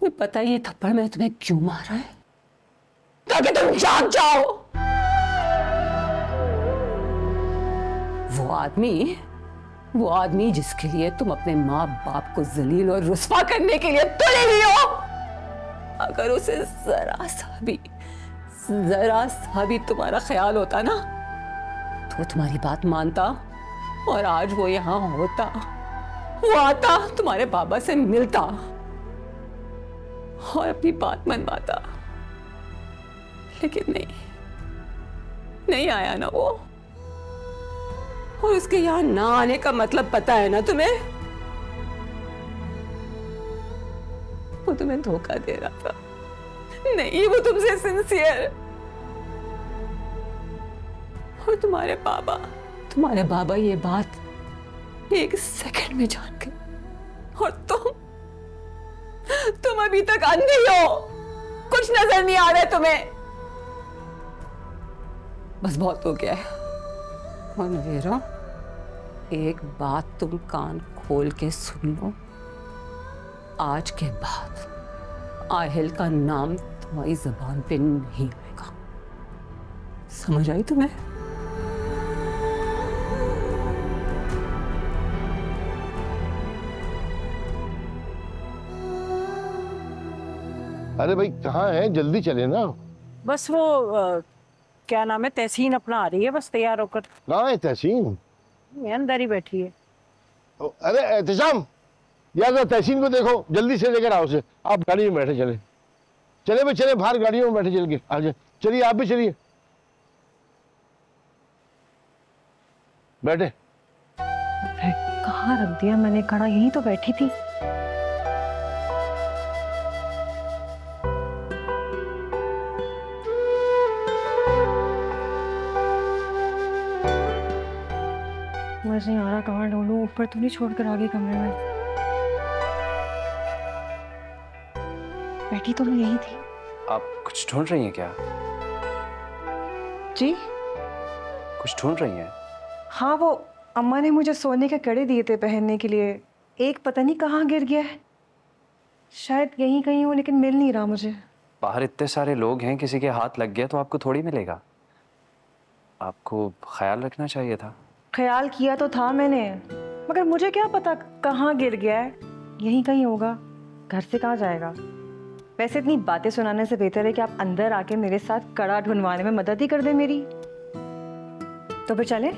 तुम्हें पता है ये थप्पड़ मैंने तुम्हें क्यों मारा है? ताकि तुम जाग जाओ। वो आदमी जिसके लिए तुम अपने माँ बाप को जलील और रुस्वा करने के लिए तुले हुई हो, अगर उसे जरा सा भी तुम्हारा ख्याल होता ना तो तुम्हारी बात मानता और आज वो यहाँ होता, वो आता, तुम्हारे बाबा से मिलता और अपनी बात मनवाता। लेकिन नहीं आया ना वो। और उसके यहाँ ना आने का मतलब पता है ना तुम्हें? वो तुम्हें धोखा दे रहा था। नहीं, वो तुमसे सिंसियर। और तुम्हारे बाबा ये बात एक सेकंड में जान गए। और तुम अभी तक अंधे हो, कुछ नजर नहीं आ रहा है तुम्हें। बस बहुत हो गया है। और नवेरा, एक बात तुम कान खोल के सुन लो, आज के बाद आहिल का नाम तुम्हारी जबान पे नहीं आएगा। समझ आई तुम्हें? अरे भाई कहाँ है, जल्दी चले ना। बस वो क्या नाम है, तहसीन अपना आ रही है, बस तैयार होकर। कहाँ है तहसीन? अंदर ही बैठी है। अरे एहतशाम, यार तहसीन को देखो, जल्दी से लेकर आओ उसे। आप गाड़ी में बैठे चले भाई, चले बाहर गाड़ियों में बैठे, चल के आ जाए। चलिए आप भी चलिए, बैठे। कहाँ रख दिया मैंने कड़ा? यहीं तो बैठी थी। मुझे नहीं आ रहा कहाँ ढूंढूं, ऊपर तो नहीं छोड़कर आगे कमरे में। बैठी तो मैं यही थी। आप कुछ ढूंढ रही हैं क्या? जी? कुछ ढूंढ रही हैं? हाँ, वो अम्मा ने मुझे सोने के कड़े दिए थे पहनने के लिए। एक पता नहीं कहाँ गिर गया है, शायद यहीं कहीं हो, लेकिन मिल नहीं रहा मुझे। बाहर इतने सारे लोग हैं, किसी के हाथ लग गया तो आपको थोड़ी मिलेगा। आपको ख्याल रखना चाहिए था। ख्याल किया तो था मैंने, मगर मुझे क्या पता कहाँ गिर गया है। यहीं कहीं होगा, घर से कहाँ जाएगा। वैसे इतनी बातें सुनाने से बेहतर है कि आप अंदर आके मेरे साथ कड़ा ढूंढवाने में मदद ही कर दे मेरी। तो फिर चले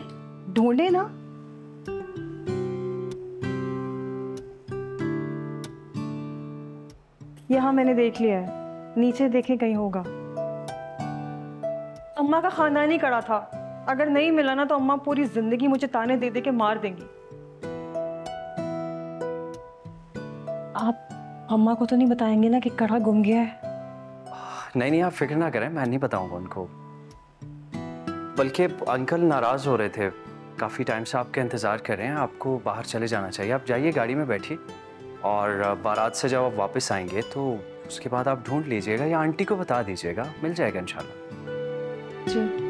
ढूंढे ना। यहाँ मैंने देख लिया है, नीचे देखें कहीं होगा। अम्मा का खानदानी कड़ा था, अगर नहीं मिला ना तो अम्मा पूरी जिंदगी मुझे ताने दे दे के मार देंगी। आप अम्मा को तो नहीं बताएंगे ना कि कड़ा गुम गया है? नहीं, आप फिक्र ना करें, मैं नहीं बताऊंगा उनको। बल्कि अंकल नाराज हो रहे थे, काफी टाइम से आपका इंतजार कर रहे हैं। आपको बाहर चले जाना चाहिए। आप जाइए, गाड़ी में बैठिए, और बारात से जब आप वापस आएंगे तो उसके बाद आप ढूंढ लीजिएगा या आंटी को बता दीजिएगा, मिल जाएगा इंशाल्लाह। जी।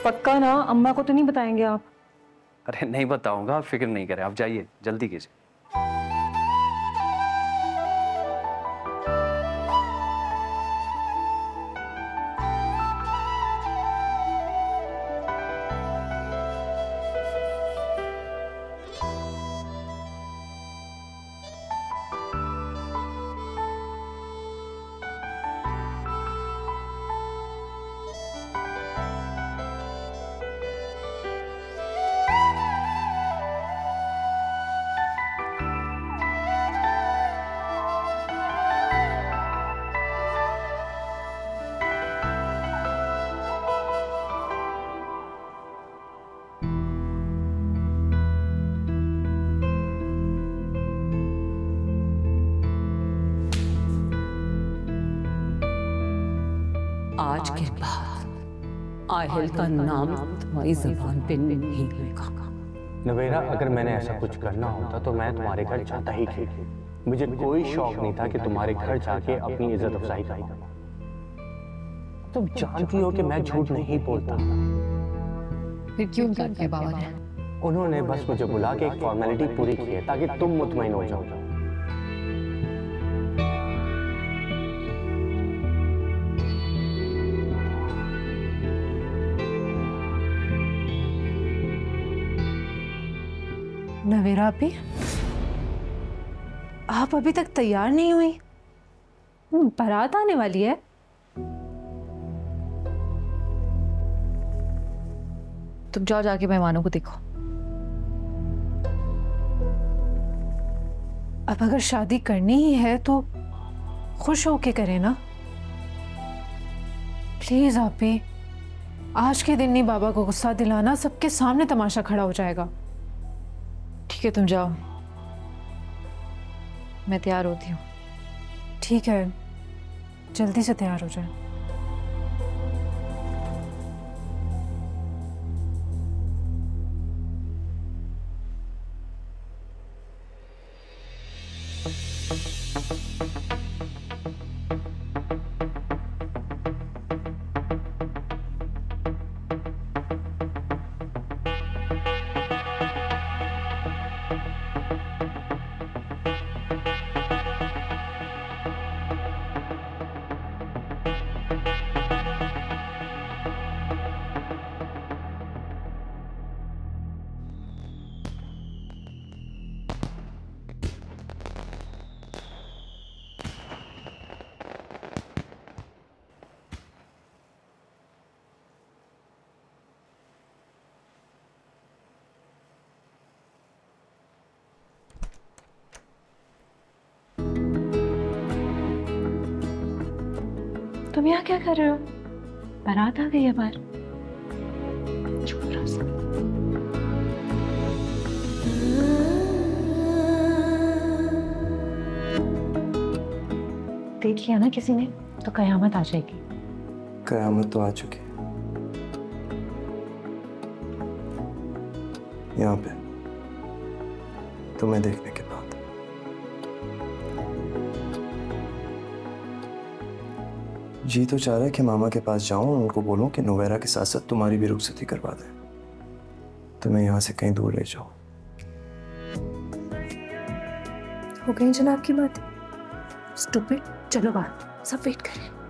पक्का ना? अम्मा को तो नहीं बताएंगे आप? अरे नहीं बताऊंगा, आप फिक्र नहीं करें। आप जाइए, जल्दी कीजिए। आज के बाद आहिल का नाम तुम्हारी जबान पे नहीं आएगा। नवेरा, अगर मैंने ऐसा कुछ करना होता तो मैं तुम्हारे घर जाता ही थी। मुझे कोई शौक नहीं था कि तुम्हारे घर जाके अपनी इज्जत अफजाई करूं। तुम जानती हो कि मैं झूठ नहीं बोलता। फिर क्यों कर दिया बाबा ने? उन्होंने बस मुझे बुला के एक फॉर्मेलिटी पूरी की है ताकि तुम मुतमईन हो जाओ। नवेरा आपी, आप अभी तक तैयार नहीं हुई? बारात आने वाली है। तुम जाओ, जाके मेहमानों को देखो। अब अगर शादी करनी ही है तो खुश होके करें ना। प्लीज आपी, आज के दिन नहीं बाबा को गुस्सा दिलाना, सबके सामने तमाशा खड़ा हो जाएगा। ठीक है, तुम जाओ, मैं तैयार होती हूँ। ठीक है, जल्दी से तैयार हो जाए। तुम यहाँ क्या कर रहे हो? बारात आ गई है बाहर। देख लिया ना किसी ने तो कयामत आ जाएगी। कयामत तो आ चुकी है यहाँ पे, तुम्हें देखने के बाद। जी तो चाह रहा है कि मामा के पास जाऊं और उनको बोलूं कि नोवेरा के साथ साथ तुम्हारी भी रुखसती करवा दें, तुम्हें यहाँ से कहीं दूर ले जाओ। हो गई जनाब की बात। स्टूपिड, चलो बाहर, सब वेट कर रहे हैं।